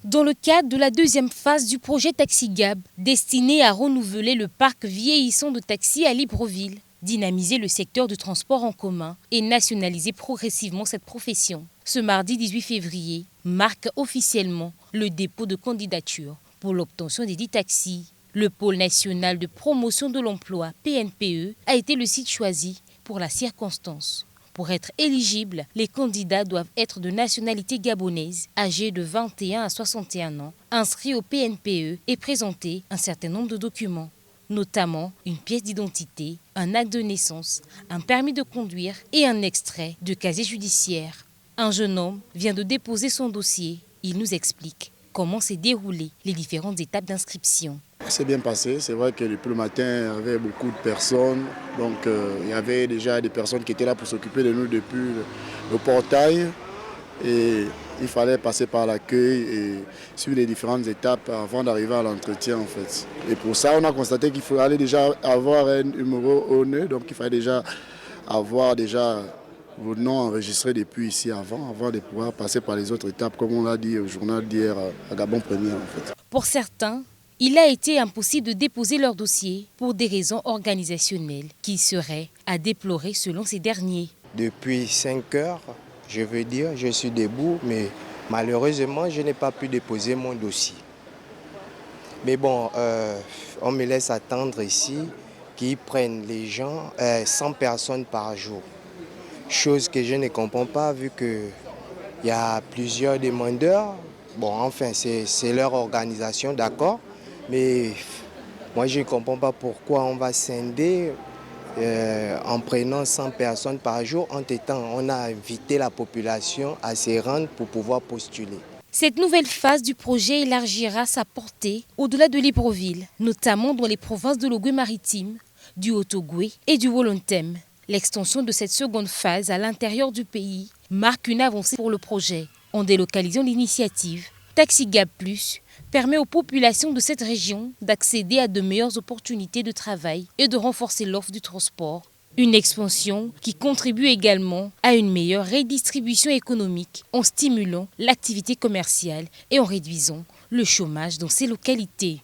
Dans le cadre de la deuxième phase du projet TaxiGab, destiné à renouveler le parc vieillissant de taxis à Libreville, dynamiser le secteur du transport en commun et nationaliser progressivement cette profession. Ce mardi 18 février marque officiellement le dépôt de candidature pour l'obtention des 10 taxis. Le pôle national de promotion de l'emploi, PNPE, a été le site choisi pour la circonstance. Pour être éligibles, les candidats doivent être de nationalité gabonaise, âgés de 21 à 61 ans, inscrits au PNPE et présenter un certain nombre de documents, notamment une pièce d'identité, un acte de naissance, un permis de conduire et un extrait de casier judiciaire. Un jeune homme vient de déposer son dossier. Il nous explique comment s'est déroulées les différentes étapes d'inscription. C'est bien passé, c'est vrai que depuis le matin, il y avait beaucoup de personnes. Donc il y avait déjà des personnes qui étaient là pour s'occuper de nous depuis le portail. Et il fallait passer par l'accueil et suivre les différentes étapes avant d'arriver à l'entretien en fait. Et pour ça, on a constaté qu'il fallait déjà avoir un numéro au nœud, donc il fallait déjà avoir vos noms enregistrés depuis ici avant de pouvoir passer par les autres étapes, comme on l'a dit au journal d'hier à Gabon Premier en fait. Pour certains, il a été impossible de déposer leur dossier pour des raisons organisationnelles qui seraient à déplorer selon ces derniers. Depuis 5 heures, je suis debout, mais malheureusement, je n'ai pas pu déposer mon dossier. Mais bon, on me laisse attendre ici qu'ils prennent les gens 100 personnes par jour. Chose que je ne comprends pas vu qu'il y a plusieurs demandeurs. Bon, enfin, c'est leur organisation, d'accord. Mais moi, je ne comprends pas pourquoi on va scinder en prenant 100 personnes par jour. On a invité la population à se rendre pour pouvoir postuler. Cette nouvelle phase du projet élargira sa portée au-delà de Libreville, notamment dans les provinces de l'Ogooué-Maritime, du Haut-Ogooué et du Wolontem. L'extension de cette seconde phase à l'intérieur du pays marque une avancée pour le projet. En délocalisant l'initiative, TaxiGab Plus permet aux populations de cette région d'accéder à de meilleures opportunités de travail et de renforcer l'offre du transport. Une expansion qui contribue également à une meilleure redistribution économique en stimulant l'activité commerciale et en réduisant le chômage dans ces localités.